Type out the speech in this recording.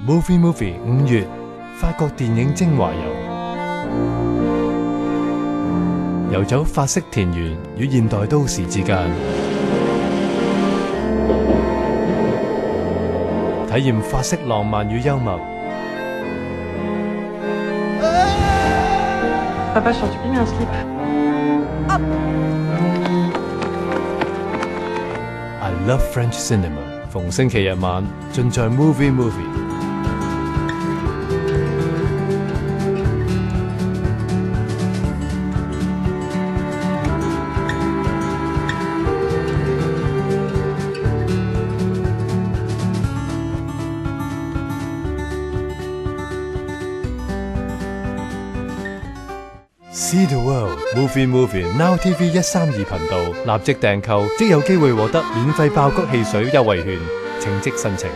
Movie 5月，法國電影精華遊，遊走法式田園與現代都市之間，體驗法式浪漫與幽默。Papa, je sens que tu mets un slip. I love French cinema。逢星期日晚，盡在 Movie。See the world Movie Now TV 132頻道，立即訂購即有機會獲得免費爆谷汽水優惠券，請即申請。